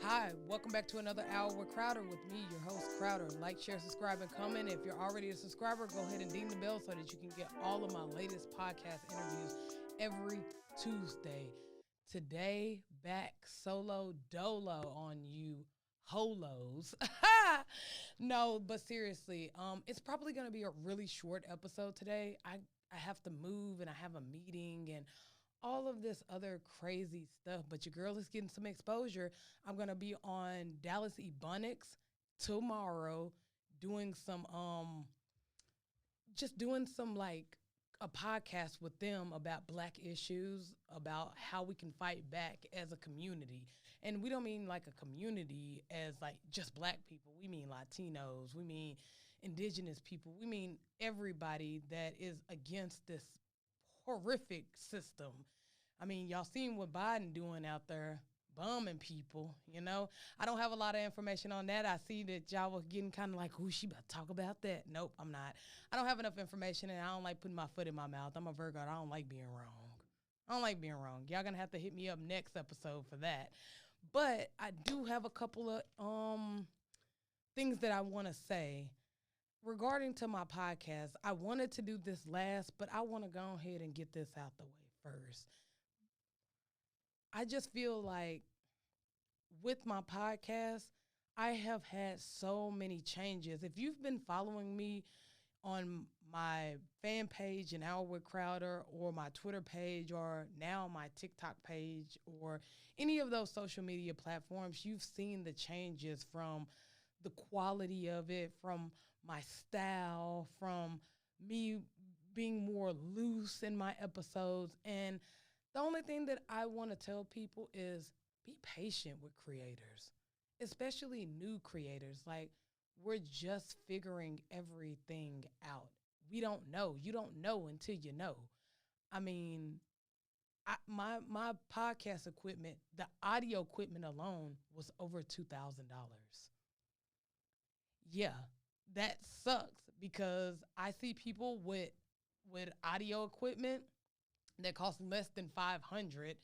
Hi, welcome back to another hour with Crowder with me, your host Crowder. Like, share, subscribe, and comment. If you're already a subscriber, go ahead and ding the bell so that you can get all of my latest podcast interviews every Tuesday. Today, back solo dolo on you holos. No, but seriously, it's probably gonna be a really short episode today. I have to move and I have a meeting and all of this other crazy stuff, but your girl is getting some exposure. I'm gonna be on Dallas Ebonics tomorrow, doing some just doing some like a podcast with them about black issues, about how we can fight back as a community. And we don't mean like a community as like just black people. We mean Latinos, we mean indigenous people, we mean everybody that is against this horrific system. I mean, y'all seen what Biden doing out there, bumming people, you know? I don't have a lot of information on that. I see that y'all were getting kind of like, ooh, she about to talk about that. Nope, I'm not. I don't have enough information, and I don't like putting my foot in my mouth. I'm a Virgo. I don't like being wrong. I don't like being wrong. Y'all gonna have to hit me up next episode for that. But I do have a couple of things that I want to say regarding to my podcast. I wanted to do this last, but I want to go ahead and get this out the way first. I just feel like with my podcast, I have had so many changes. If you've been following me on my fan page, An Hour with Crowder, or my Twitter page, or now my TikTok page, or any of those social media platforms, you've seen the changes from the quality of it, from my style, from me being more loose in my episodes. And the only thing that I want to tell people is be patient with creators, especially new creators. Like, we're just figuring everything out. We don't know. You don't know until you know. I mean, my podcast equipment, the audio equipment alone was over $2,000. Yeah, that sucks because I see people with audio equipment that cost less than 500,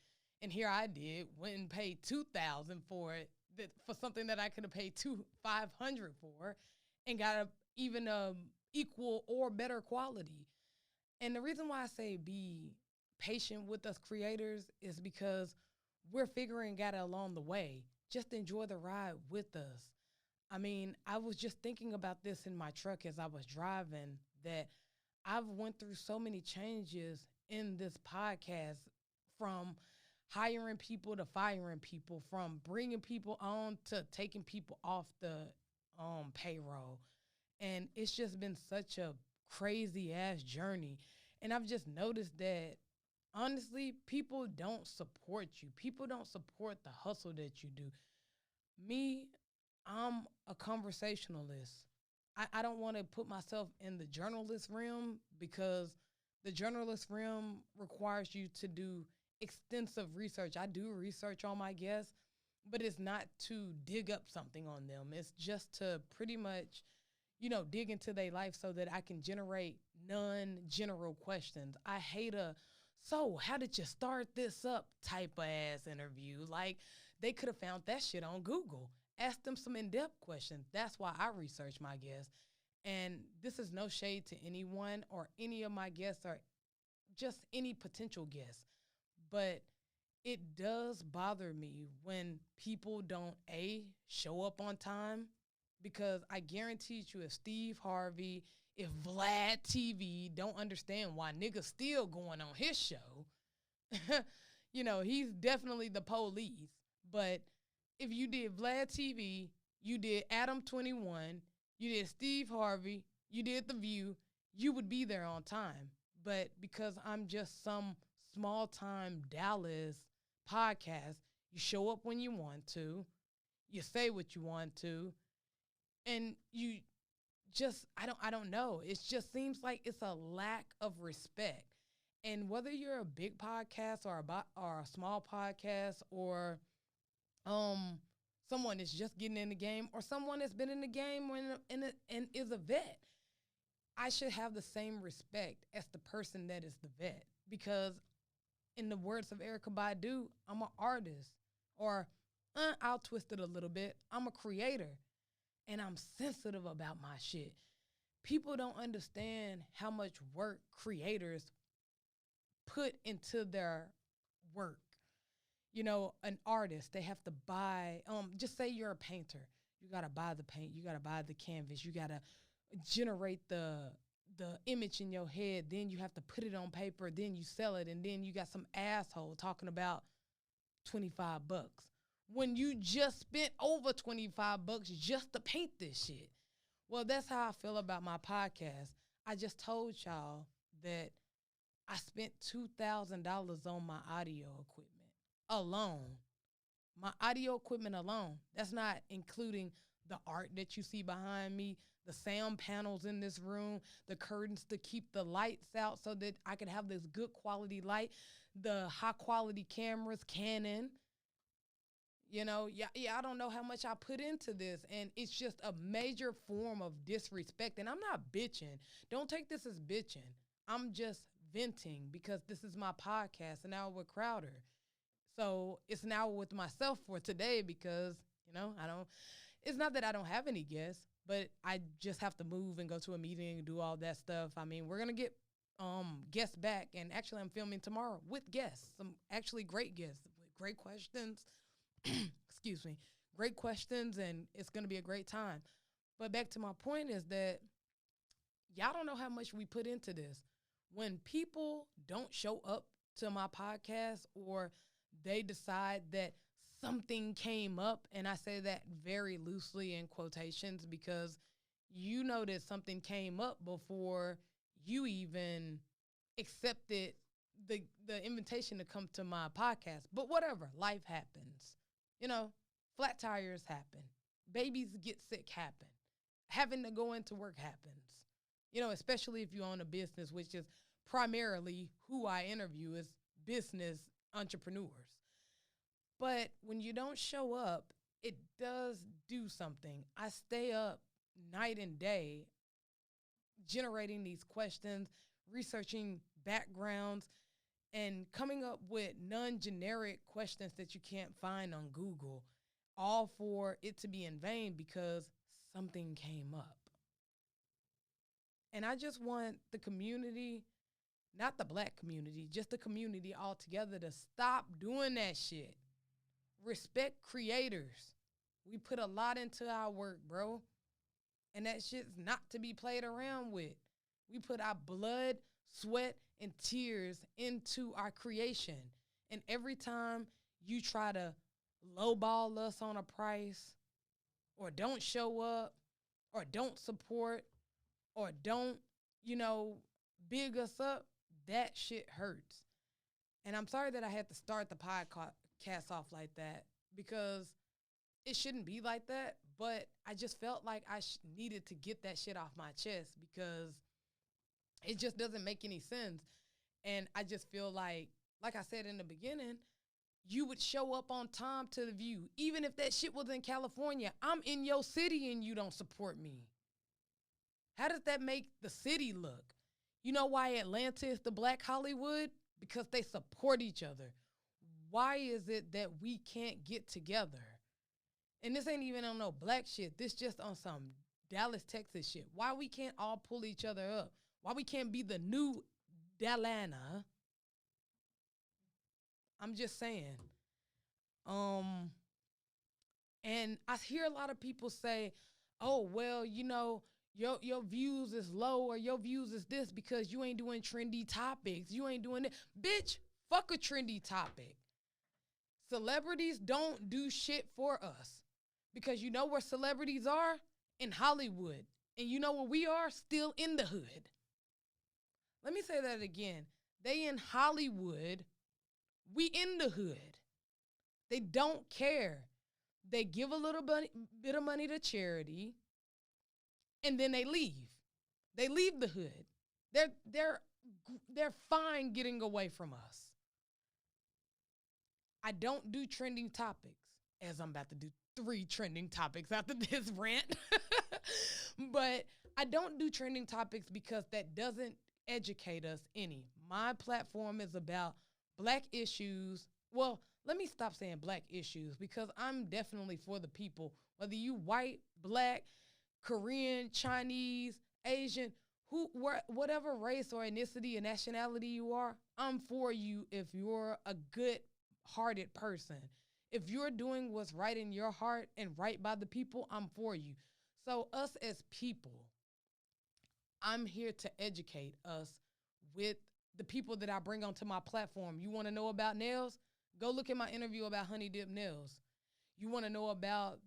and here I did went and paid 2,000 for it, for something that I could have paid 500 for, and got even equal or better quality. And the reason why I say be patient with us creators is because we're figuring out along the way. Just enjoy the ride with us. I mean, I was just thinking about this in my truck as I was driving, that I've went through so many changes in this podcast, from hiring people to firing people, from bringing people on to taking people off the payroll. And it's just been such a crazy ass journey. And I've just noticed that honestly, people don't support you. People don't support the hustle that you do. Me, I'm a conversationalist. I don't want to put myself in the journalist realm because the journalist realm requires you to do extensive research. I do research on my guests, but it's not to dig up something on them. It's just to pretty much, dig into their life so that I can generate non-general questions. I hate so how did you start this up type of ass interview. Like, they could have found that shit on Google. Ask them some in-depth questions. That's why I research my guests. And this is no shade to anyone or any of my guests or just any potential guests. But it does bother me when people don't, show up on time, because I guarantee you, if Steve Harvey, if Vlad TV don't understand why niggas still going on his show, he's definitely the police. But if you did Vlad TV, you did Adam 21, you did Steve Harvey, you did The View, you would be there on time. But because I'm just some small time Dallas podcast, you show up when you want to, you say what you want to, and you just, I don't know. It just seems like it's a lack of respect. And whether you're a big podcast or a small podcast, or someone that's just getting in the game, or someone that's been in the game and is a vet, I should have the same respect as the person that is the vet. Because in the words of Erykah Badu, I'm an artist, or I'll twist it a little bit. I'm a creator, and I'm sensitive about my shit. People don't understand how much work creators put into their work. You know, an artist, they have to buy, just say you're a painter. You gotta buy the paint, you gotta buy the canvas, you gotta generate the image in your head, then you have to put it on paper, then you sell it, and then you got some asshole talking about $25 when you just spent over $25 just to paint this shit. Well, that's how I feel about my podcast. I just told y'all that I spent $2,000 on my audio equipment alone. My audio equipment alone. That's not including the art that you see behind me, the sound panels in this room, the curtains to keep the lights out so that I can have this good quality light, the high quality cameras, Canon. You know, I don't know how much I put into this, and it's just a major form of disrespect. And I'm not bitching. Don't take this as bitching. I'm just venting because this is my podcast, and now with Crowder. So it's now with myself for today because, you know, it's not that I don't have any guests, but I just have to move and go to a meeting and do all that stuff. I mean, we're going to get guests back, and actually I'm filming tomorrow with guests, some actually great guests with great questions. Excuse me, great questions, and it's going to be a great time. But back to my point is that y'all don't know how much we put into this. When people don't show up to my podcast or they decide that something came up, and I say that very loosely in quotations because you know that something came up before you even accepted the invitation to come to my podcast. But whatever, life happens. You know, flat tires happen. Babies get sick happen. Having to go into work happens. You know, especially if you own a business, which is primarily who I interview is business entrepreneurs. But when you don't show up, it does do something. I stay up night and day generating these questions, researching backgrounds, and coming up with non-generic questions that you can't find on Google, all for it to be in vain because something came up. And I just want the community, not the black community, just the community altogether to stop doing that shit. Respect creators. We put a lot into our work, bro. And that shit's not to be played around with. We put our blood, sweat, and tears into our creation. And every time you try to lowball us on a price, or don't show up, or don't support, or don't, big us up, that shit hurts. And I'm sorry that I had to start the podcast off like that because it shouldn't be like that. But I just felt like I needed to get that shit off my chest because it just doesn't make any sense. And I just feel like I said in the beginning, you would show up on time to the View. Even if that shit was in California, I'm in your city and you don't support me. How does that make the city look? You know why Atlanta is the Black Hollywood? Because they support each other. Why is it that we can't get together? And this ain't even on no black shit. This just on some Dallas, Texas shit. Why we can't all pull each other up? Why we can't be the new Dallana? I'm just saying. And I hear a lot of people say, oh, well, your views is low or your views is this because you ain't doing trendy topics. You ain't doing it. Bitch, fuck a trendy topic. Celebrities don't do shit for us because you know where celebrities are? In Hollywood. And you know where we are? Still in the hood. Let me say that again. They in Hollywood. We in the hood. They don't care. They give a little bit of money to charity, and then they leave. They leave the hood. They're fine getting away from us. I don't do trending topics, as I'm about to do 3 trending topics after this rant. But I don't do trending topics because that doesn't educate us any. My platform is about black issues. Well, let me stop saying black issues because I'm definitely for the people, whether you white, black, Korean, Chinese, Asian, whatever race or ethnicity and nationality you are, I'm for you if you're a good-hearted person. If you're doing what's right in your heart and right by the people, I'm for you. So us as people, I'm here to educate us with the people that I bring onto my platform. You want to know about nails? Go look at my interview about honey dip nails. You want to know about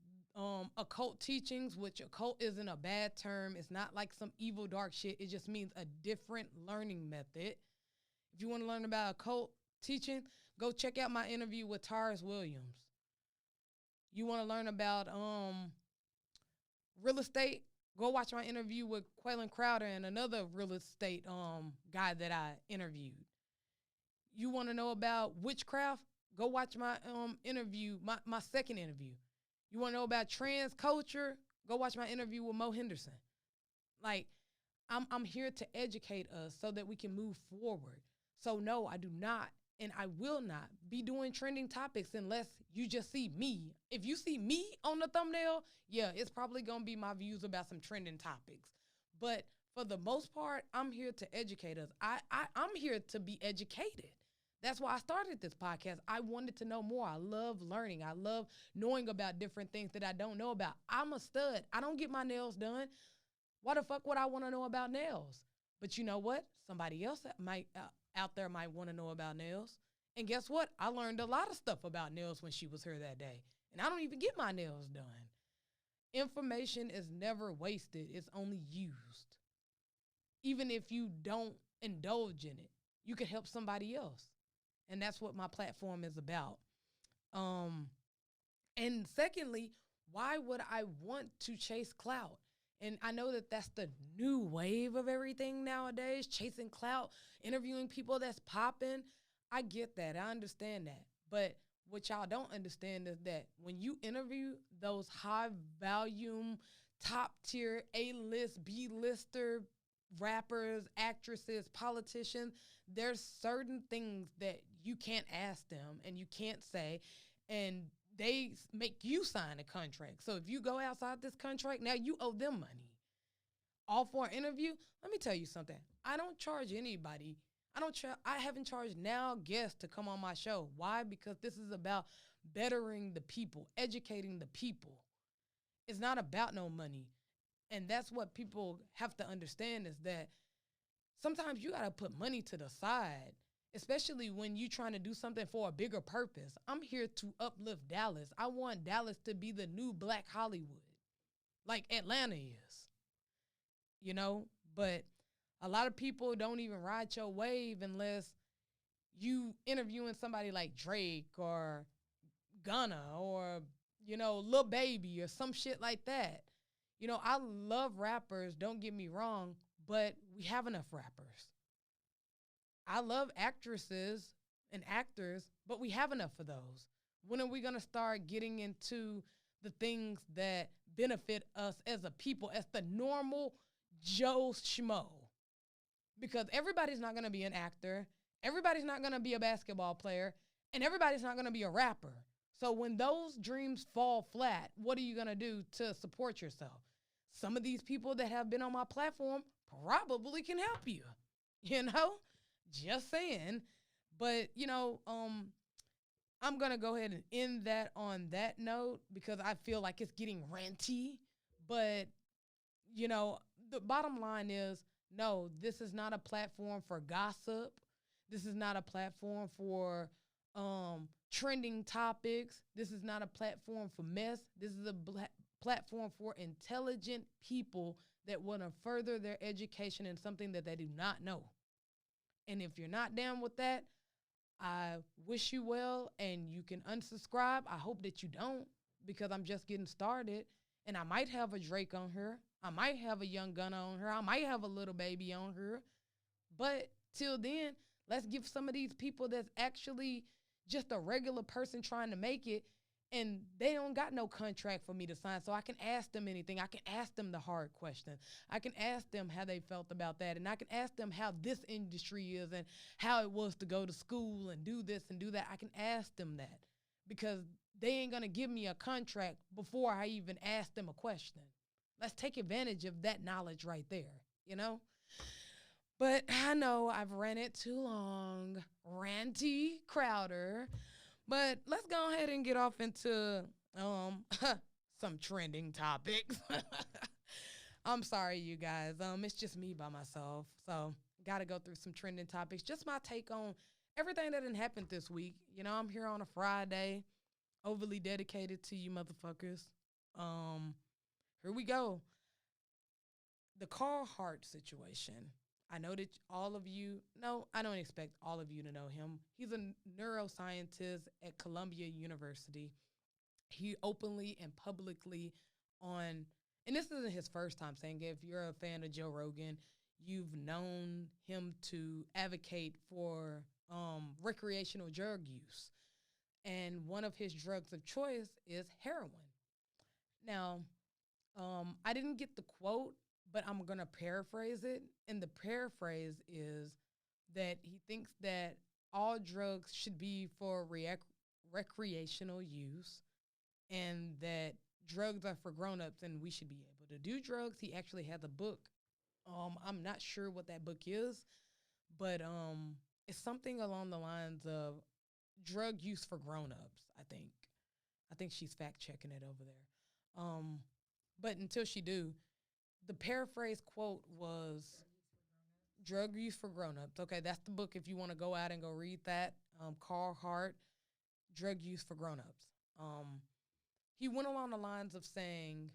occult teachings, which occult isn't a bad term. It's not like some evil dark shit. It just means a different learning method. If you want to learn about occult teaching, go check out my interview with Taurus Williams. You want to learn about real estate? Go watch my interview with Quaylen Crowder and another real estate guy that I interviewed. You want to know about witchcraft? Go watch my interview, my second interview. You want to know about trans culture? Go watch my interview with Mo Henderson. Like, I'm here to educate us so that we can move forward. So no, I do not, and I will not be doing trending topics unless you just see me. If you see me on the thumbnail, yeah, it's probably going to be my views about some trending topics. But for the most part, I'm here to educate us. I'm here to be educated. That's why I started this podcast. I wanted to know more. I love learning. I love knowing about different things that I don't know about. I'm a stud. I don't get my nails done. Why the fuck would I want to know about nails? But you know what? Somebody else out there might want to know about nails. And guess what? I learned a lot of stuff about nails when she was here that day. And I don't even get my nails done. Information is never wasted. It's only used. Even if you don't indulge in it, you could help somebody else. And that's what my platform is about. And secondly, why would I want to chase clout? And I know that that's the new wave of everything nowadays, chasing clout, interviewing people that's popping. I get that. I understand that. But what y'all don't understand is that when you interview those high volume, top tier, A-list, B-lister rappers, actresses, politicians, there's certain things that you can't ask them and you can't say, and they make you sign a contract. So if you go outside this contract, now you owe them money. All for an interview? Let me tell you something. I don't charge anybody. I haven't charged now guests to come on my show. Why? Because this is about bettering the people, educating the people. It's not about no money. And that's what people have to understand is that sometimes you got to put money to the side, especially when you're trying to do something for a bigger purpose. I'm here to uplift Dallas. I want Dallas to be the new Black Hollywood, like Atlanta is, you know? But a lot of people don't even ride your wave unless you interviewing somebody like Drake or Gunna or, Lil Baby or some shit like that. I love rappers, don't get me wrong, but we have enough rappers. I love actresses and actors, but we have enough of those. When are we going to start getting into the things that benefit us as a people, as the normal Joe Schmo? Because everybody's not going to be an actor, everybody's not going to be a basketball player, and everybody's not going to be a rapper. So when those dreams fall flat, what are you going to do to support yourself? Some of these people that have been on my platform probably can help you, just saying. But, I'm going to go ahead and end that on that note because I feel like it's getting ranty. But, the bottom line is, no, this is not a platform for gossip. This is not a platform for trending topics. This is not a platform for mess. This is a platform for intelligent people that want to further their education in something that they do not know. And if you're not down with that, I wish you well, and you can unsubscribe. I hope that you don't, because I'm just getting started, and I might have a Drake on here. I might have a Young Gunna on here. I might have a Little Baby on here. But till then, let's give some of these people that's actually just a regular person trying to make it, and they don't got no contract for me to sign, so I can ask them anything. I can ask them the hard questions. I can ask them how they felt about that, and I can ask them how this industry is and how it was to go to school and do this and do that. I can ask them that. because they ain't going to give me a contract before I even ask them a question. Let's take advantage of that knowledge right there, you know? But I know I've ran it too long. Ranty Crowder. But let's go ahead and get off into some trending topics. I'm sorry, you guys. It's just me by myself. So gotta go through some trending topics. Just my take on everything that didn't happen this week. You know, I'm here on a Friday, overly dedicated to you motherfuckers. Um, Here we go. The Carl Hart situation. I know that all of you, no, I don't expect all of you to know him. He's a neuroscientist at Columbia University. He openly and publicly on, and this isn't his first time saying it. If you're a fan of Joe Rogan, you've known him to advocate for recreational drug use. And one of his drugs of choice is heroin. Now, I didn't get the quote, but I'm going to paraphrase it. And the paraphrase is that he thinks that all drugs should be for recreational use and that drugs are for grown-ups and we should be able to do drugs. He actually has a book. I'm not sure what that book is, but it's something along the lines of drug use for grown-ups, I think. I think she's fact-checking it over there. But until she do, the paraphrase quote was Drug Use for Grown-Ups. Okay, that's the book if you want to go out and go read that. Carl Hart, Drug Use for Grown-Ups. He went along the lines of saying,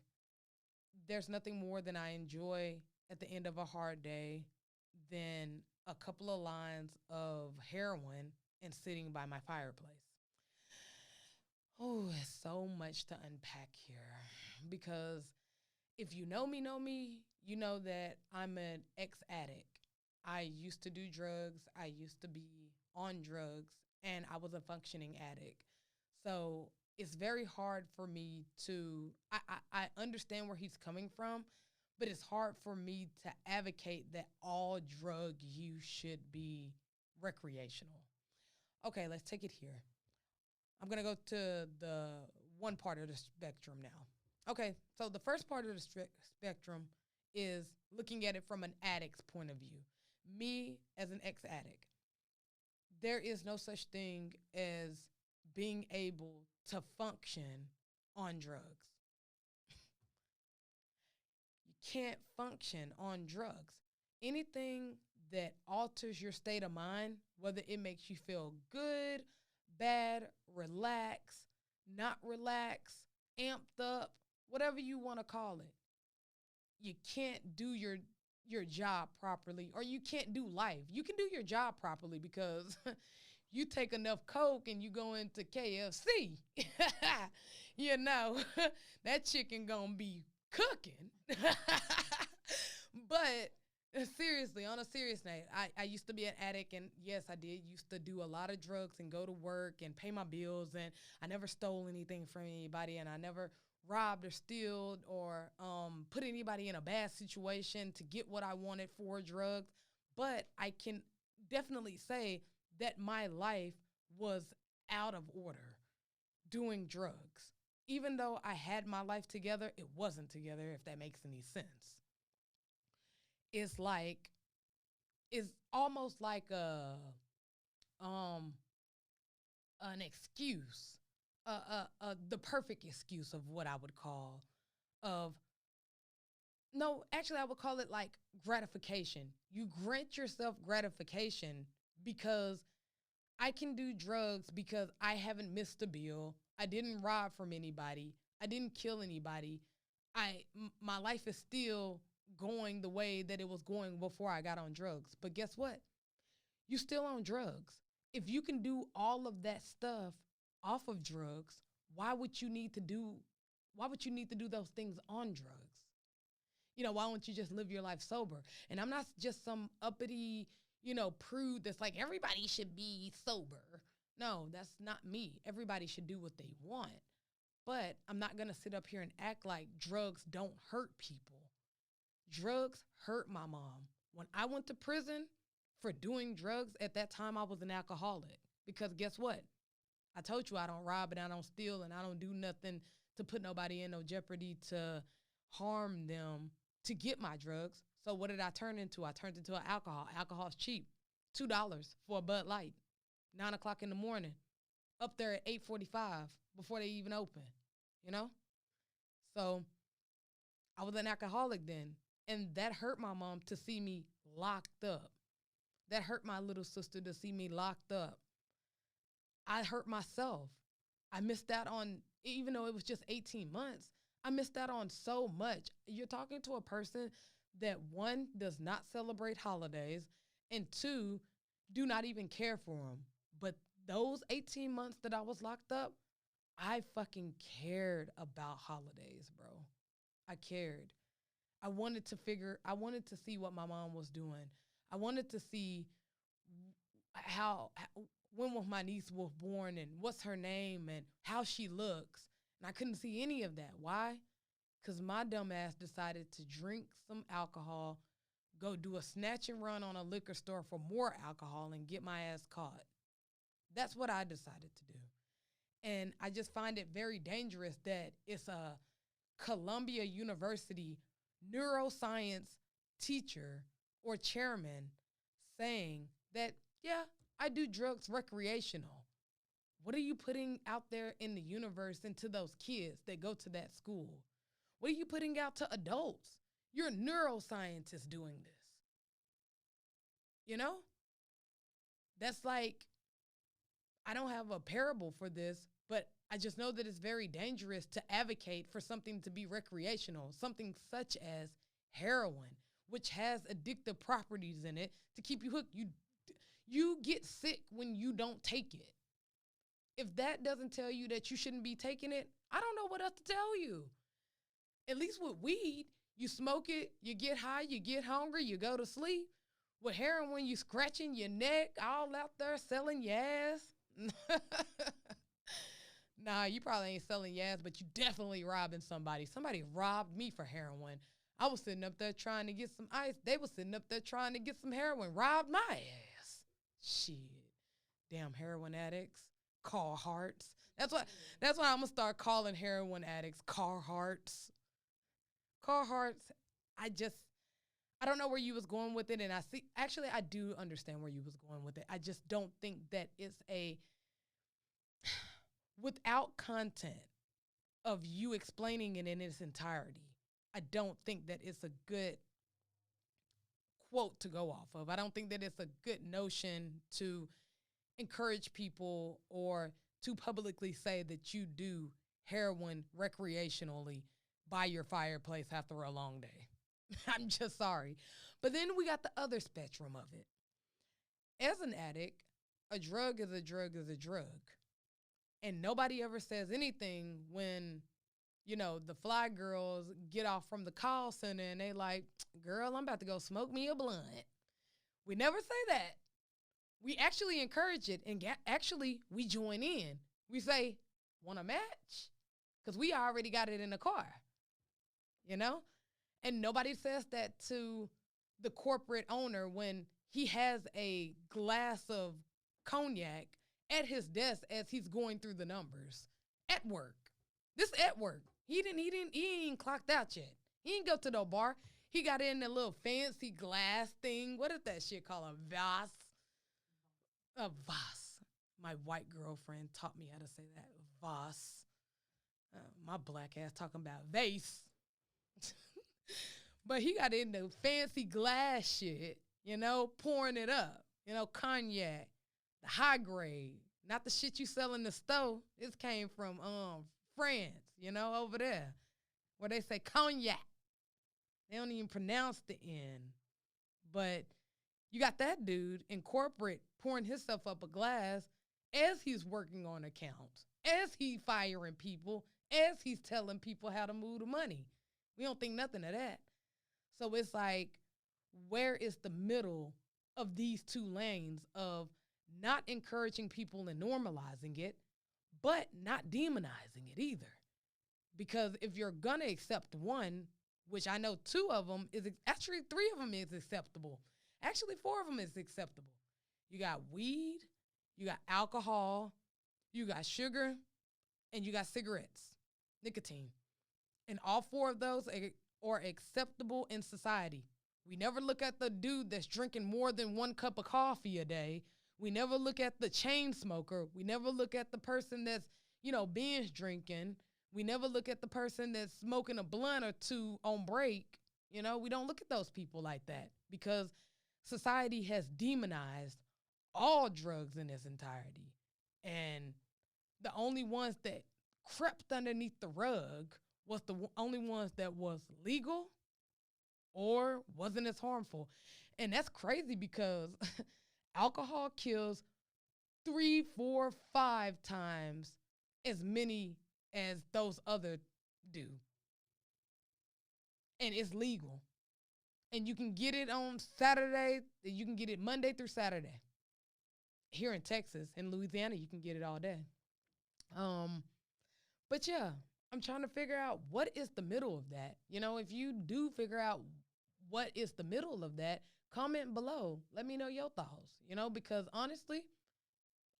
there's nothing more than I enjoy at the end of a hard day than a couple of lines of heroin and sitting by my fireplace. Oh, it's so much to unpack here because if you know me, you know that I'm an ex-addict. I used to do drugs. I used to be on drugs, and I was a functioning addict. So it's very hard for me to, I understand where he's coming from, but it's hard for me to advocate that all drug use should be recreational. Okay, let's take it here. I'm going to go to the one part of the spectrum now. Okay, so the first part of the spectrum is looking at it from an addict's point of view. Me as an ex-addict, there is no such thing as being able to function on drugs. You can't function on drugs. Anything that alters your state of mind, whether it makes you feel good, bad, relax, not relax, amped up, whatever you want to call it, you can't do your job properly, or you can't do life. You can do your job properly because you take enough coke and you go into KFC. You know, that chicken gonna be cooking. But seriously, on a serious note, I used to be an addict, and yes, I did used to do a lot of drugs and go to work and pay my bills, and I never stole anything from anybody, and I never robbed or stealed or put anybody in a bad situation to get what I wanted for drugs. But I can definitely say that my life was out of order doing drugs. Even though I had my life together, it wasn't together, if that makes any sense. It's like, it's almost like an excuse, the perfect excuse of what I would call of no, actually I would call it like gratification. You grant yourself gratification because I can do drugs because I haven't missed a bill. I didn't rob from anybody. I didn't kill anybody. My life is still going the way that it was going before I got on drugs. But guess what? You still on drugs. If you can do all of that stuff off of drugs, why would you need to do those things on drugs? You know, why don't you just live your life sober? And I'm not just some uppity, prude that's like everybody should be sober. No, that's not me. Everybody should do what they want. But I'm not going to sit up here and act like drugs don't hurt people. Drugs hurt my mom. When I went to prison for doing drugs, at that time I was an alcoholic. Because guess what? I told you I don't rob and I don't steal and I don't do nothing to put nobody in no jeopardy to harm them to get my drugs. So what did I turn into? I turned into alcohol. Alcohol's cheap. $2 for a Bud Light. 9 o'clock in the morning. Up there at 8:45 before they even open. You know? So I was an alcoholic then. And that hurt my mom to see me locked up. That hurt my little sister to see me locked up. I hurt myself. I missed out on, even though it was just 18 months, I missed out on so much. You're talking to a person that, one, does not celebrate holidays, and two, do not even care for them. But those 18 months that I was locked up, I fucking cared about holidays, bro. I cared. I wanted to see what my mom was doing. I wanted to see when my niece was born and what's her name and how she looks. And I couldn't see any of that. Why? Because my dumb ass decided to drink some alcohol, go do a snatch and run on a liquor store for more alcohol and get my ass caught. That's what I decided to do. And I just find it very dangerous that it's a Columbia University neuroscience teacher or chairman saying that, yeah, I do drugs recreational. What are you putting out there in the universe into those kids that go to that school? What are you putting out to adults? You're a neuroscientist doing this. You know? That's like, I don't have a parable for this, but I just know that it's very dangerous to advocate for something to be recreational, something such as heroin, which has addictive properties in it to keep you hooked. You get sick when you don't take it. If that doesn't tell you that you shouldn't be taking it, I don't know what else to tell you. At least with weed, you smoke it, you get high, you get hungry, you go to sleep. With heroin, you scratching your neck, all out there selling your ass. Nah, you probably ain't selling your ass, but you definitely robbing somebody. Somebody robbed me for heroin. I was sitting up there trying to get some ice. They was sitting up there trying to get some heroin. Robbed my ass. Shit. Damn heroin addicts. Carl Harts. That's why I'm gonna start calling heroin addicts Carl Harts. Carl Harts, I don't know where you was going with it, and I do understand where you was going with it. I just don't think that it's without content of you explaining it in its entirety. I don't think that it's a good quote to go off of. I don't think that it's a good notion to encourage people or to publicly say that you do heroin recreationally by your fireplace after a long day. I'm just sorry. But then we got the other spectrum of it. As an addict, a drug is a drug is a drug. And nobody ever says anything when, the fly girls get off from the call center and they like, girl, I'm about to go smoke me a blunt. We never say that. We actually encourage it, and actually we join in. We say, want a match? Because we already got it in the car, And nobody says that to the corporate owner when he has a glass of cognac at his desk as he's going through the numbers at work. This at work. He ain't clocked out yet. He ain't go to no bar. He got in a little fancy glass thing. What is that shit called? A vase? A vase. My white girlfriend taught me how to say that. Vase. My black ass talking about vase. But he got in the fancy glass shit, pouring it up. Cognac, the high grade, not the shit you sell in the store. This came from France, over there, where they say cognac. They don't even pronounce the N. But you got that dude in corporate pouring himself up a glass as he's working on accounts, as he's firing people, as he's telling people how to move the money. We don't think nothing of that. So it's like, where is the middle of these two lanes of not encouraging people and normalizing it, but not demonizing it either? Because if you're going to accept one, which I know two of them actually 3 of them is acceptable. Actually, 4 of them is acceptable. You got weed, you got alcohol, you got sugar, and you got cigarettes, nicotine. And all four of those are acceptable in society. We never look at the dude that's drinking more than 1 cup of coffee a day. We never look at the chain smoker. We never look at the person that's, binge drinking. We never look at the person that's smoking a blunt or two on break. We don't look at those people like that because society has demonized all drugs in its entirety. And the only ones that crept underneath the rug was the only ones that was legal or wasn't as harmful. And that's crazy because alcohol kills 3, 4, 5 times as many as those other do. And it's legal. And you can get it on Saturday. You can get it Monday through Saturday. Here in Texas, in Louisiana, you can get it all day. But yeah, I'm trying to figure out what is the middle of that. If you do figure out what is the middle of that, comment below. Let me know your thoughts, because honestly,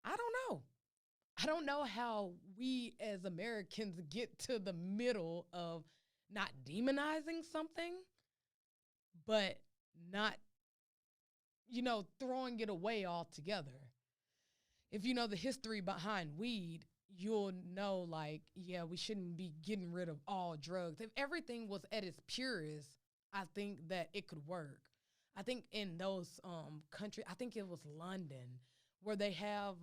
I don't know. I don't know how we as Americans get to the middle of not demonizing something, but not, throwing it away altogether. If you know the history behind weed, you'll know, we shouldn't be getting rid of all drugs. If everything was at its purest, I think that it could work. I think in those countries, I think it was London, where they have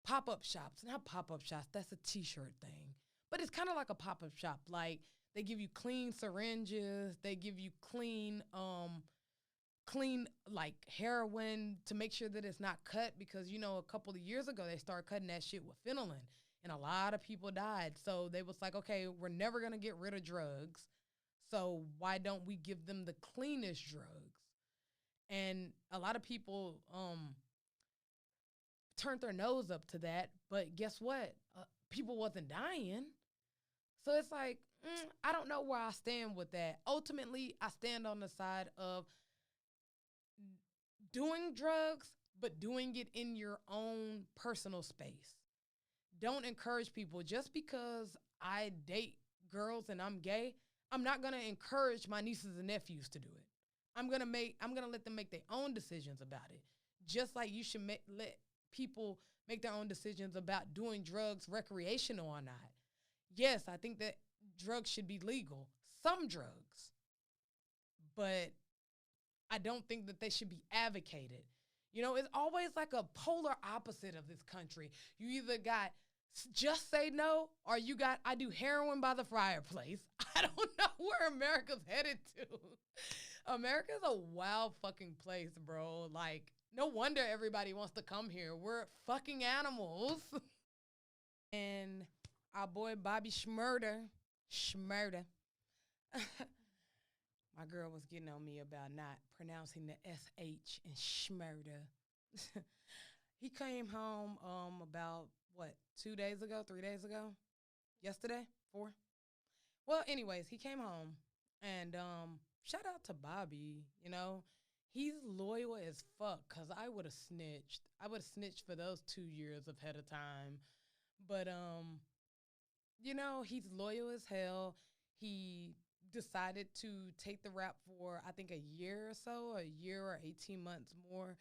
pop-up shops. Not pop-up shops, that's a t-shirt thing. But it's kind of like a pop-up shop. Like, they give you clean syringes. They give you clean like heroin to make sure that it's not cut because, a couple of years ago, they started cutting that shit with phenolin. And a lot of people died. So they was like, okay, we're never going to get rid of drugs. So why don't we give them the cleanest drugs? And a lot of people turned their nose up to that. But guess what? People wasn't dying. So it's like, I don't know where I stand with that. Ultimately, I stand on the side of doing drugs, but doing it in your own personal space. Don't encourage people. Just because I date girls and I'm gay, I'm not going to encourage my nieces and nephews to do it. I'm going to let them make their own decisions about it. Just like you should let people make their own decisions about doing drugs recreational or not. Yes, I think that drugs should be legal. Some drugs. But I don't think that they should be advocated. It's always like a polar opposite of this country. You either got just say no or you got I do heroin by the fireplace. I don't know where America's headed to. America's a wild fucking place, bro. Like, no wonder everybody wants to come here. We're fucking animals. And our boy Bobby Shmurda. My girl was getting on me about not pronouncing the SH in Shmurda. He came home about, 2 days ago, 3 days ago? Yesterday? 4? Well, anyways, he came home. And shout out to Bobby, He's loyal as fuck because I would have snitched. I would have snitched for those 2 years ahead of time. But, he's loyal as hell. He decided to take the rap for, I think, a year or so, a year or 18 months more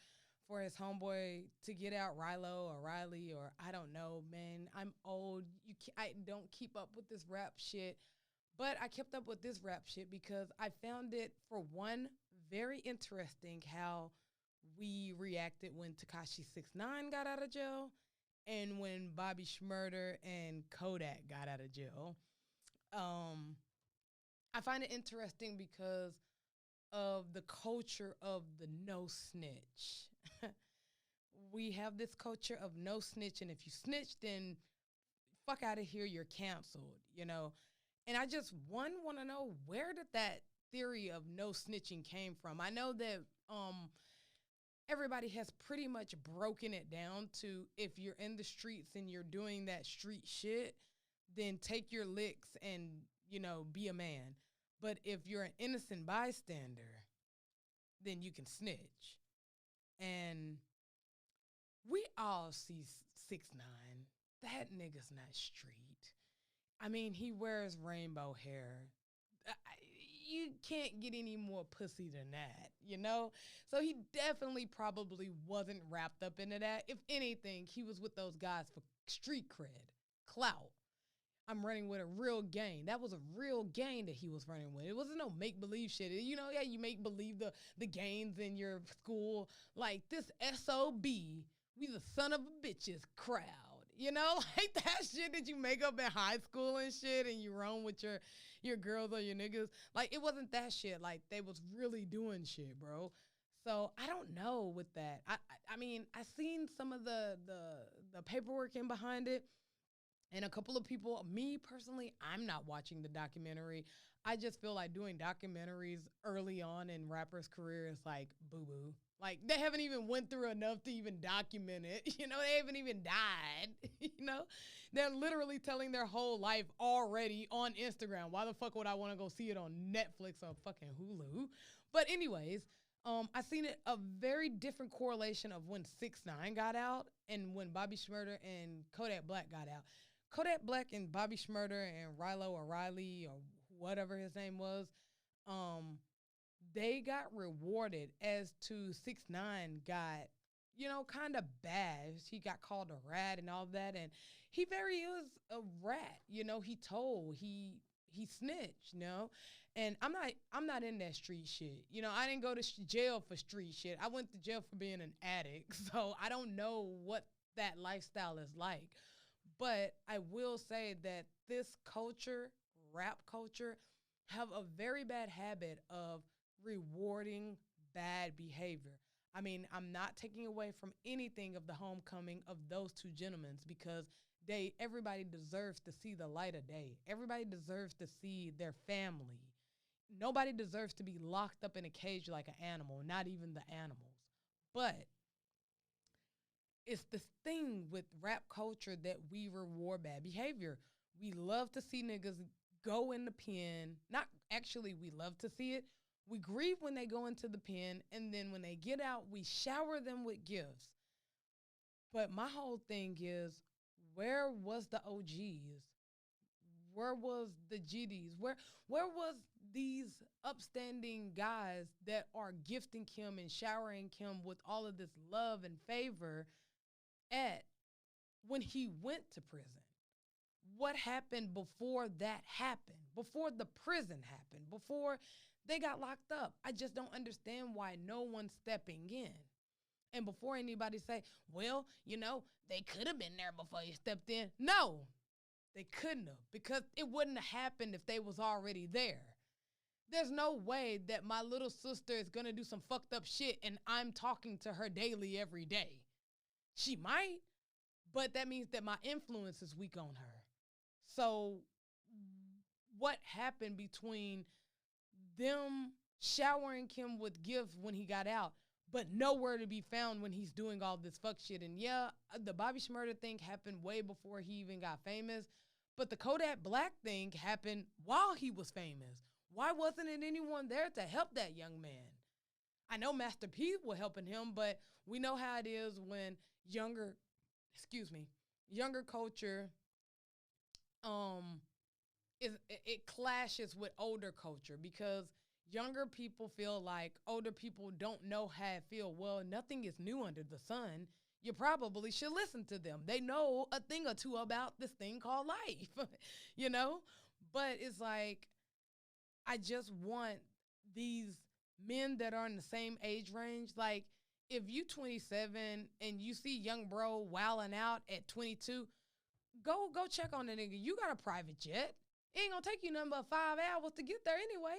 for his homeboy to get out, Rilo or Riley, or I don't know, man. I'm old. I don't keep up with this rap shit. But I kept up with this rap shit because I found it, for one, very interesting how we reacted when Tekashi 6ix9ine got out of jail and when Bobby Shmurda and Kodak got out of jail. I find it interesting because of the culture of the no snitch. We have this culture of no snitch, and if you snitch, then fuck out of here, you're canceled, And I just, want to know, where did that theory of no snitching came from? I know that everybody has pretty much broken it down to, if you're in the streets and you're doing that street shit, then take your licks and, be a man. But if you're an innocent bystander, then you can snitch. And we all see 6ix9ine. That nigga's not street. I mean, he wears rainbow hair. You can't get any more pussy than that, you know? So he definitely probably wasn't wrapped up into that. If anything, he was with those guys for street cred, clout. I'm running with a real gang. That was a real gang that he was running with. It wasn't no make-believe shit. You know, yeah, you make believe the gangs in your school. Like this SOB, we the son of a bitches crowd. You know, like that shit that you make up in high school and shit and you roam with your girls or your niggas. Like, it wasn't that shit. Like, they was really doing shit, bro. So, I don't know with that. I mean, I seen some of the paperwork in behind it. And a couple of people, me personally, I'm not watching the documentary. I just feel like doing documentaries early on in rappers' career is like boo-boo. Like, they haven't even went through enough to even document it. You know, they haven't even died. You know, they're literally telling their whole life already on Instagram. Why the fuck would I want to go see it on Netflix or fucking Hulu? But anyways, I seen it a very different correlation of when 6ix9ine got out and when Bobby Shmurda and Kodak Black got out. Kodak Black and Bobby Shmurda and Rilo O'Reilly or whatever his name was, they got rewarded as to 6ix9ine got, you know, kind of bashed. He got called a rat and all that, and he very is a rat. You know, he snitched. You know, and I'm not in that street shit. You know, I didn't go to jail for street shit. I went to jail for being an addict, so I don't know what that lifestyle is like. But I will say that this culture, rap culture, have a very bad habit of rewarding bad behavior. I mean, I'm not taking away from anything of the homecoming of those two gentlemen because everybody deserves to see the light of day. Everybody deserves to see their family. Nobody deserves to be locked up in a cage like an animal, not even the animals. But it's this thing with rap culture that we reward bad behavior. We love to see niggas go in the pen. Not actually, we love to see it. We grieve when they go into the pen, and then when they get out, we shower them with gifts. But my whole thing is, where was the OGs? Where was the GDs? Where was these upstanding guys that are gifting Kim and showering Kim with all of this love and favor at when he went to prison? What happened before that happened? Before the prison happened? Before they got locked up? I just don't understand why no one's stepping in. And before anybody say, well, you know, they could have been there before you stepped in. No, they couldn't have, because it wouldn't have happened if they was already there. There's no way that my little sister is going to do some fucked up shit and I'm talking to her daily every day. She might, but that means that my influence is weak on her. So what happened between them showering Kim with gifts when he got out, but nowhere to be found when he's doing all this fuck shit? And yeah, the Bobby Shmurda thing happened way before he even got famous, but the Kodak Black thing happened while he was famous. Why wasn't it anyone there to help that young man? I know Master P was helping him, but we know how it is when younger culture, it clashes with older culture because younger people feel like older people don't know how it feel. Well, nothing is new under the sun. You probably should listen to them. They know a thing or two about this thing called life, you know? But it's like, I just want these men that are in the same age range. Like, if you 27 and you see young bro wilding out at 22, go check on the nigga. You got a private jet. It ain't gonna take you nothing but 5 hours to get there anyway.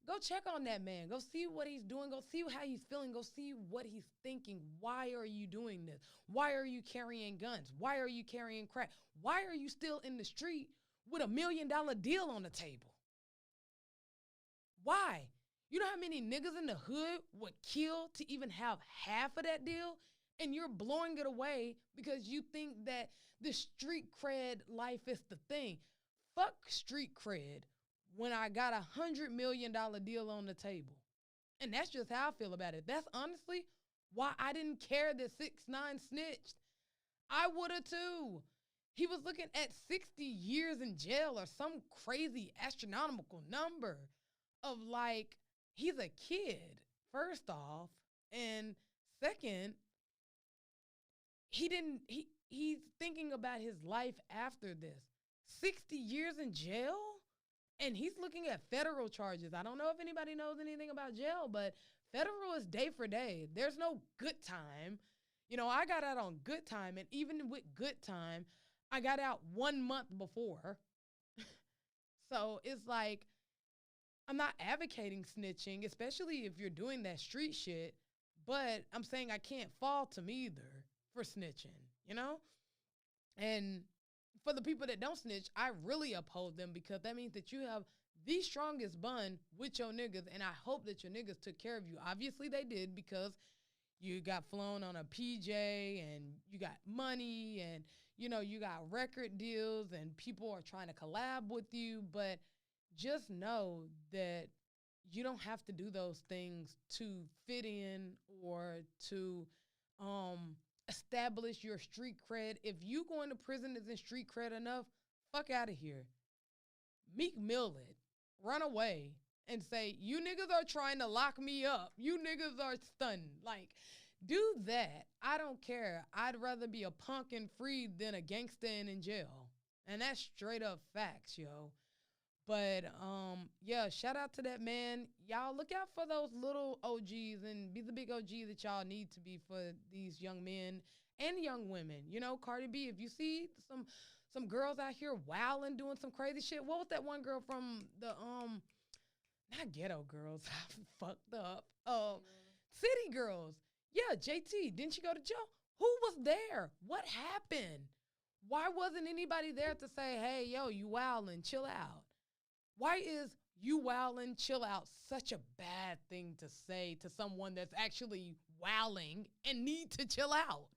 Go check on that man. Go see what he's doing. Go see how he's feeling. Go see what he's thinking. Why are you doing this? Why are you carrying guns? Why are you carrying crack? Why are you still in the street with $1 million deal on the table? Why? You know how many niggas in the hood would kill to even have half of that deal? And you're blowing it away because you think that the street cred life is the thing. Fuck street cred when I got $100 million deal on the table. And that's just how I feel about it. That's honestly why I didn't care that 6ix9ine snitched. I would have too. He was looking at 60 years in jail or some crazy astronomical number of like, he's a kid, first off. And second, he's thinking about his life after this. 60 years in jail? And he's looking at federal charges. I don't know if anybody knows anything about jail, but federal is day for day. There's no good time. You know, I got out on good time, and even with good time, I got out 1 month before. So it's like, I'm not advocating snitching, especially if you're doing that street shit, but I'm saying I can't fault him either for snitching, you know? And for the people that don't snitch, I really uphold them because that means that you have the strongest bond with your niggas, and I hope that your niggas took care of you. Obviously, they did because you got flown on a PJ and you got money and, you know, you got record deals and people are trying to collab with you. But just know that you don't have to do those things to fit in or to establish your street cred. If you going to prison isn't street cred enough, fuck out of here. Meek Mill it. Run away and say, you niggas are trying to lock me up. You niggas are stunned. Like, do that. I don't care. I'd rather be a punk and free than a gangster and in jail. And that's straight up facts, yo. But, yeah, shout out to that man. Y'all look out for those little OGs and be the big OG that y'all need to be for these young men and young women. You know, Cardi B, if you see some girls out here wilding, doing some crazy shit. What was that one girl from the, not Ghetto Girls, I fucked up. City Girls. Yeah, JT, didn't she go to jail? Who was there? What happened? Why wasn't anybody there to say, hey, yo, you wildin', chill out? Why is you wildin', chill out such a bad thing to say to someone that's actually wilding and need to chill out?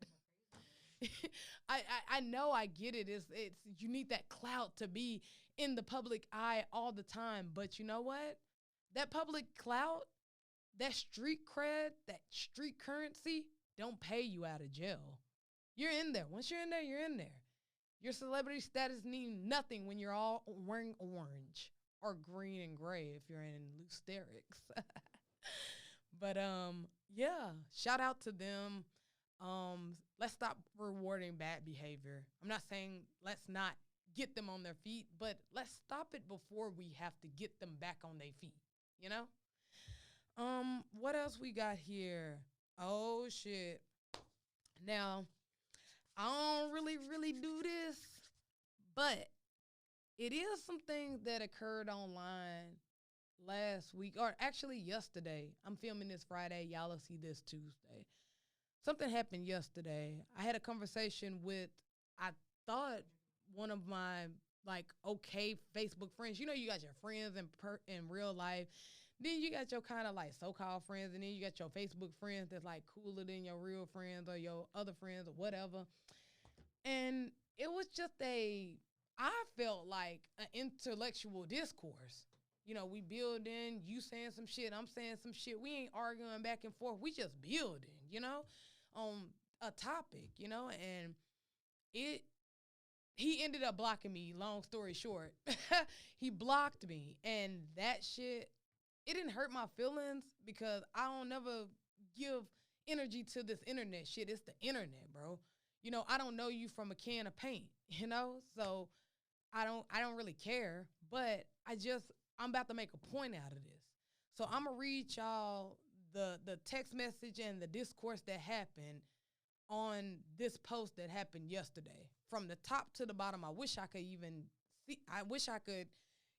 I know, I get it. It's you need that clout to be in the public eye all the time. But you know what? That public clout, that street cred, that street currency don't pay you out of jail. You're in there. Once you're in there, you're in there. Your celebrity status means nothing when you're all wearing orange or green and gray if you're in Lusterics. But yeah, shout out to them. Let's stop rewarding bad behavior. I'm not saying let's not get them on their feet, but let's stop it before we have to get them back on their feet, you know? What else we got here? Oh shit. Now, I don't really do this, but it is some things that occurred online last week, or actually yesterday. I'm filming this Friday. Y'all will see this Tuesday. Something happened yesterday. I had a conversation with, I thought, one of my, like, okay Facebook friends. You know, you got your friends in real life. Then you got your kind of, like, so-called friends. And then you got your Facebook friends that's, like, cooler than your real friends or your other friends or whatever. And it was just I felt like an intellectual discourse. You know, we building, you saying some shit, I'm saying some shit. We ain't arguing back and forth. We just building, you know, on a topic, you know, and he ended up blocking me, long story short. He blocked me, and that shit, it didn't hurt my feelings because I don't never give energy to this internet shit. It's the internet, bro. You know, I don't know you from a can of paint, you know? So I don't really care, but I'm about to make a point out of this. So I'm going to read y'all the text message and the discourse that happened on this post that happened yesterday. From the top to the bottom, I wish I could even see. I wish I could,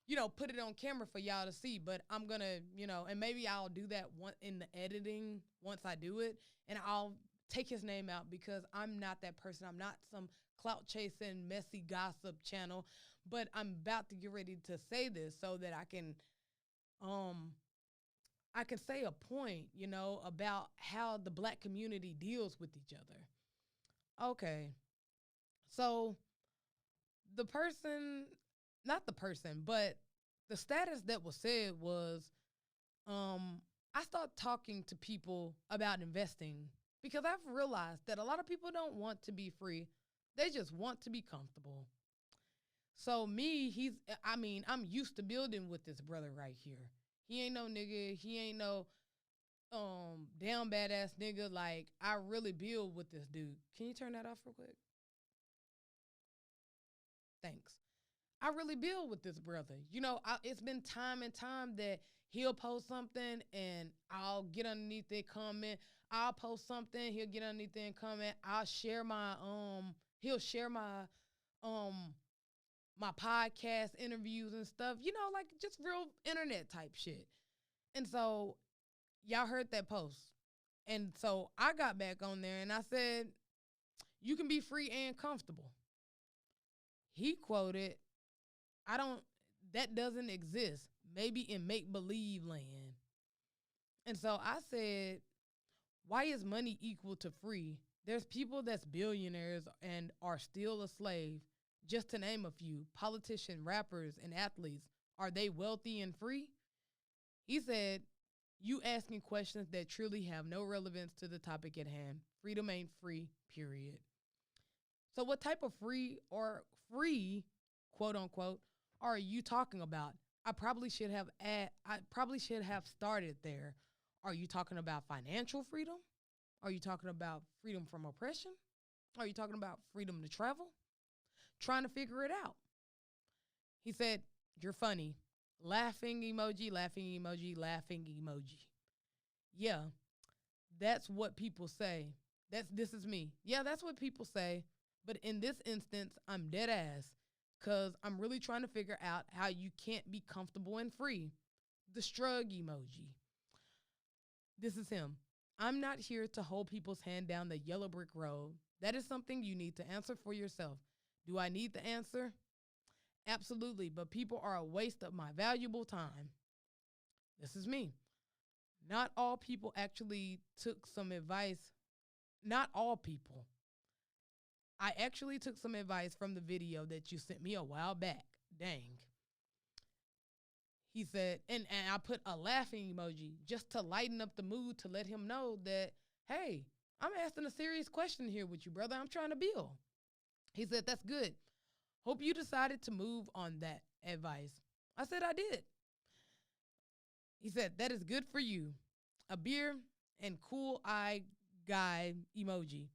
you know, put it on camera for y'all to see, but I'm going to, you know, and maybe I'll do that in the editing once I do it, and I'll take his name out because I'm not that person. I'm not some clout chasing, messy gossip channel, but I'm about to get ready to say this so that I can say a point, you know, about how the black community deals with each other. Okay. So the status that was said was, I started talking to people about investing because I've realized that a lot of people don't want to be free. They just want to be comfortable. So I'm used to building with this brother right here. He ain't no nigga. He ain't no down badass nigga. Like, I really build with this dude. Can you turn that off real quick? Thanks. I really build with this brother. It's been time and time that he'll post something and I'll get underneath it, comment. I'll post something, he'll get underneath it and comment. He'll share um my podcast interviews and stuff, like just real internet type shit. And so y'all heard that post. And so I got back on there and I said, you can be free and comfortable. He quoted, that doesn't exist. Maybe in make-believe land. And so I said, why is money equal to free? There's people that's billionaires and are still a slave. Just to name a few, politicians, rappers, and athletes, are they wealthy and free? He said, you asking questions that truly have no relevance to the topic at hand. Freedom ain't free, period. So what type of free, quote unquote, are you talking about? I probably should have started there. Are you talking about financial freedom? Are you talking about freedom from oppression? Are you talking about freedom to travel? Trying to figure it out. He said, you're funny. Laughing emoji, laughing emoji, laughing emoji. Yeah, that's what people say. This is me. Yeah, that's what people say. But in this instance, I'm dead ass because I'm really trying to figure out how you can't be comfortable and free. The shrug emoji. This is him. I'm not here to hold people's hand down the yellow brick road. That is something you need to answer for yourself. Do I need the answer? Absolutely, but people are a waste of my valuable time. This is me. Not all people actually took some advice. Not all people. I actually took some advice from the video that you sent me a while back. Dang. He said, and I put a laughing emoji just to lighten up the mood to let him know that, hey, I'm asking a serious question here with you, brother. I'm trying to build. He said, that's good. Hope you decided to move on that advice. I said, I did. He said, that is good for you. A beer and cool eye guy emoji.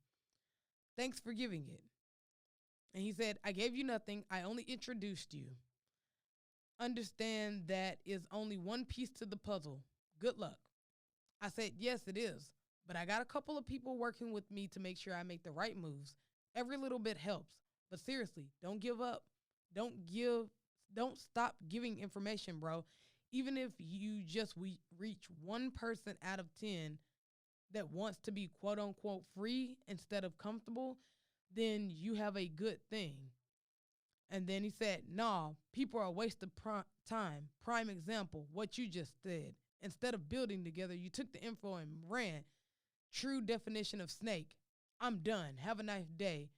Thanks for giving it. And he said, I gave you nothing. I only introduced you. Understand that is only one piece to the puzzle. Good luck. I said, yes, it is. But I got a couple of people working with me to make sure I make the right moves. Every little bit helps. But seriously, don't give up. Don't stop giving information, bro. Even if you just reach one person out of 10 that wants to be quote unquote free instead of comfortable, then you have a good thing. And then he said, nah, people are a waste of time. Prime example, what you just said. Instead of building together, you took the info and ran. True definition of snake. I'm done. Have a nice day.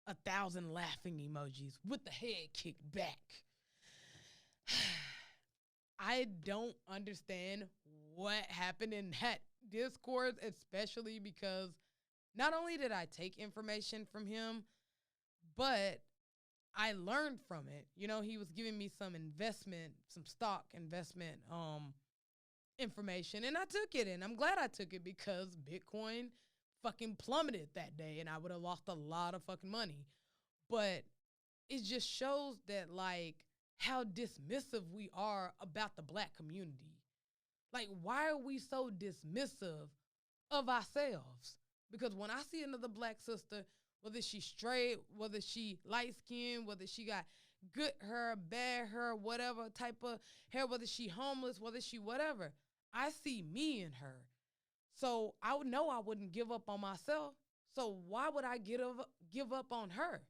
1,000 laughing emojis with the head kicked back. I don't understand what happened in that discourse, especially because not only did I take information from him, but I learned from it. He was giving me some stock investment information, and I took it, and I'm glad I took it because Bitcoin fucking plummeted that day, and I would have lost a lot of fucking money. But it just shows that, like, how dismissive we are about the black community. Like, why are we so dismissive of ourselves? Because when I see another black sister, whether she's straight, whether she light-skinned, whether she got good hair, bad hair, whatever type of hair, whether she homeless, whether she whatever, I see me in her. So I would know I wouldn't give up on myself. So why would I give up on her?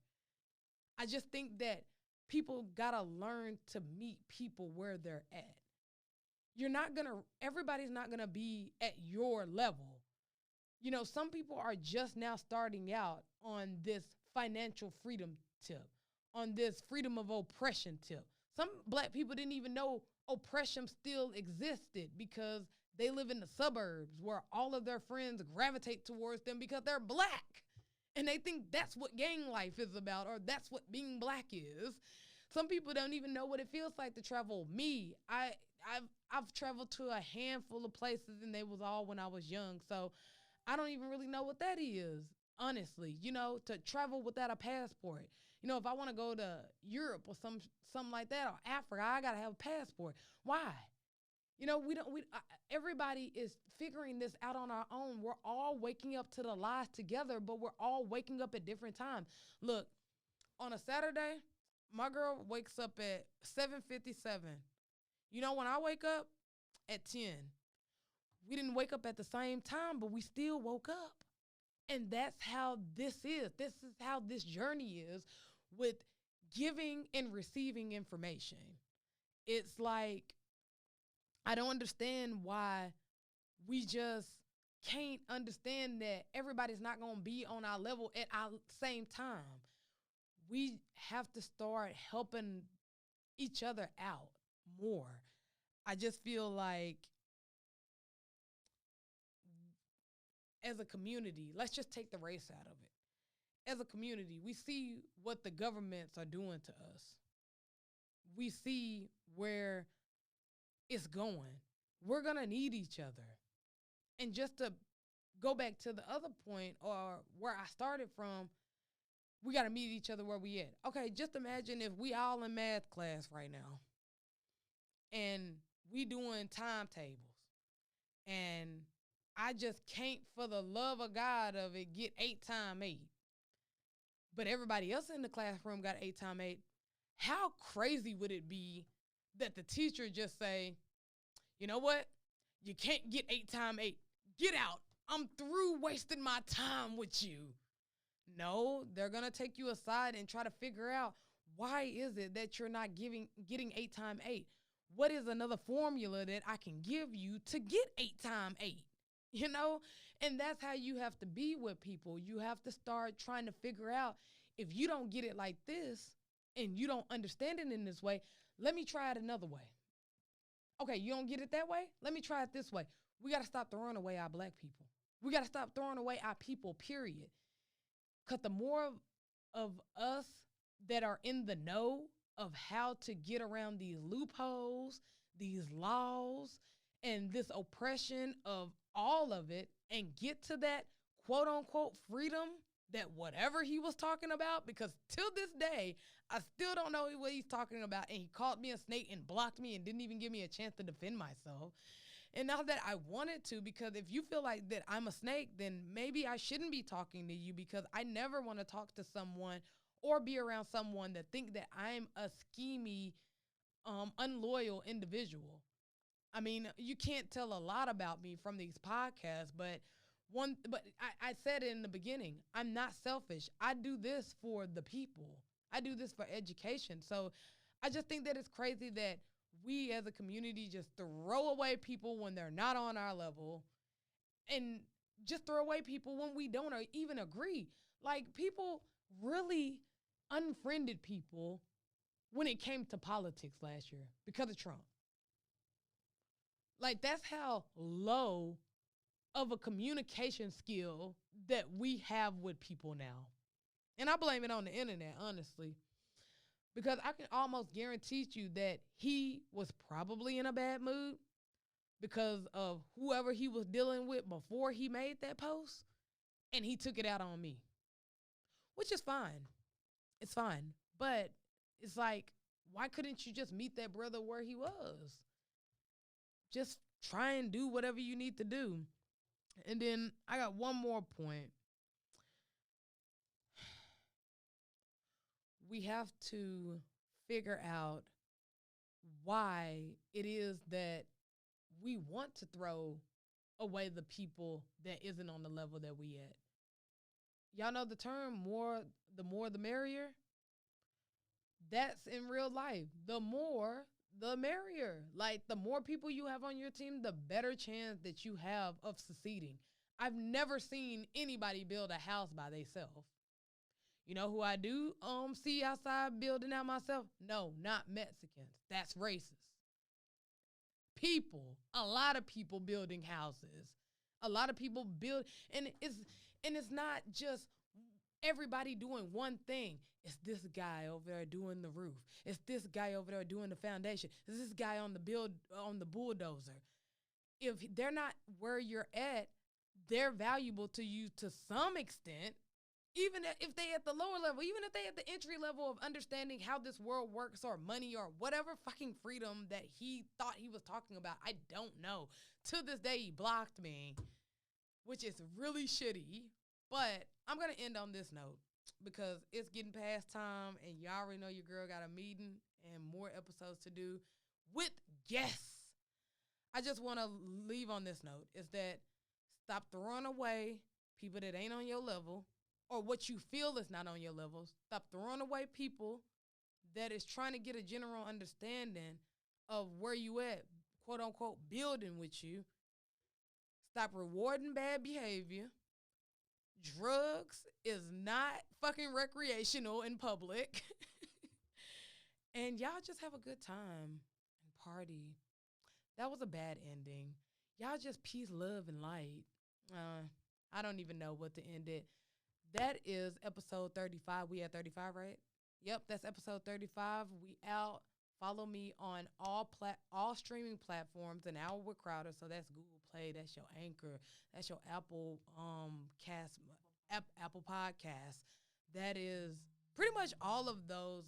I just think that people gotta learn to meet people where they're at. Everybody's not gonna be at your level. Some people are just now starting out on this financial freedom tip, on this freedom of oppression tip. Some black people didn't even know oppression still existed because they live in the suburbs where all of their friends gravitate towards them because they're black. And they think that's what gang life is about, or that's what being black is. Some people don't even know what it feels like to travel. Me, I've traveled to a handful of places, and they was all when I was young. So I don't even really know what that is, honestly. To travel without a passport. If I want to go to Europe or something like that, or Africa, I gotta have a passport. Why? We don't. Everybody is figuring this out on our own. We're all waking up to the lies together, but we're all waking up at different times. Look, on a Saturday, my girl wakes up at 7:57. When I wake up at 10, we didn't wake up at the same time, but we still woke up. And that's how this is. This is how this journey is with giving and receiving information. It's like, I don't understand why we just can't understand that everybody's not going to be on our level at our same time. We have to start helping each other out more. I just feel like as a community, let's just take the race out of it. As a community, we see what the governments are doing to us. We see where it's going. We're going to need each other. And just to go back to the other point, or where I started from, we got to meet each other where we at. Okay, just imagine if we all in math class right now and we doing timetables, and I just can't, for the love of God of it, get 8 times 8. But everybody else in the classroom got 8 times 8. How crazy would it be that the teacher just say, you know what? You can't get 8 times 8. Get out. I'm through wasting my time with you. No, they're going to take you aside and try to figure out, why is it that you're not getting 8 times 8? What is another formula that I can give you to get 8 times 8? And that's how you have to be with people. You have to start trying to figure out, if you don't get it like this and you don't understand it in this way, let me try it another way. Okay, you don't get it that way? Let me try it this way. We got to stop throwing away our black people. We got to stop throwing away our people, period. Because the more of us that are in the know of how to get around these loopholes, these laws, and this oppression of all of it, and get to that quote unquote freedom, that whatever he was talking about, because till this day, I still don't know what he's talking about. And he called me a snake and blocked me and didn't even give me a chance to defend myself. And now that I wanted to, because if you feel like that I'm a snake, then maybe I shouldn't be talking to you, because I never want to talk to someone or be around someone that think that I'm a schemy, unloyal individual. I mean, you can't tell a lot about me from these podcasts, but I said it in the beginning, I'm not selfish. I do this for the people. I do this for education. So I just think that it's crazy that we as a community just throw away people when they're not on our level, and just throw away people when we don't even agree. Like, people really unfriended people when it came to politics last year because of Trump. Like, that's how low of a communication skill that we have with people now. And I blame it on the internet, honestly, because I can almost guarantee you that he was probably in a bad mood because of whoever he was dealing with before he made that post, and he took it out on me, which is fine. It's fine. But it's like, why couldn't you just meet that brother where he was? Just try and do whatever you need to do. And then I got one more point. We have to figure out why it is that we want to throw away the people that isn't on the level that we at. Y'all know the term the more the merrier? That's in real life. The more the merrier. Like, the more people you have on your team, the better chance that you have of succeeding. I've never seen anybody build a house by themselves. You know who I do see outside building out myself? No, not Mexicans. That's racist. People, a lot of people building houses. A lot of people build, and it's not just everybody doing one thing. It's this guy over there doing the roof. It's this guy over there doing the foundation. It's this guy on the bulldozer. If they're not where you're at, they're valuable to you to some extent. Even if they at the lower level, even if they at the entry level of understanding how this world works or money or whatever fucking freedom that he thought he was talking about, I don't know. To this day, he blocked me, which is really shitty. But I'm going to end on this note because it's getting past time and y'all already know your girl got a meeting and more episodes to do with guests. I just want to leave on this note is that stop throwing away people that ain't on your level or what you feel is not on your level. Stop throwing away people that is trying to get a general understanding of where you at, quote unquote, building with you. Stop rewarding bad behavior. Drugs is not fucking recreational in public. And y'all just have a good time and party. That was a bad ending. Y'all just peace, love, and light. I don't even know what to end it. That is episode 35. We at 35, right? Yep, that's episode 35. We out. Follow me on all streaming platforms, An Hour with Crowder. So that's Google Play, that's your Anchor, that's your Apple Apple Podcast. That is pretty much all of those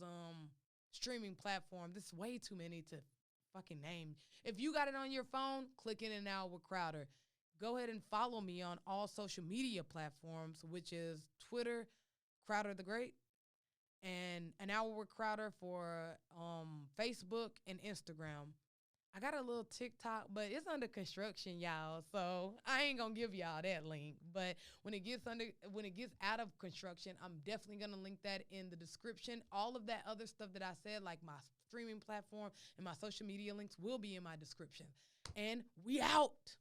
streaming platforms. This is way too many to fucking name. If you got it on your phone, click in An Hour with Crowder. Go ahead and follow me on all social media platforms, which is Twitter, Crowder the Great, and An Hour with Crowder for Facebook and Instagram. I got a little TikTok, but it's under construction, y'all. So I ain't gonna give y'all that link. But when it gets out of construction, I'm definitely gonna link that in the description. All of that other stuff that I said, like my streaming platform and my social media links, will be in my description. And we out.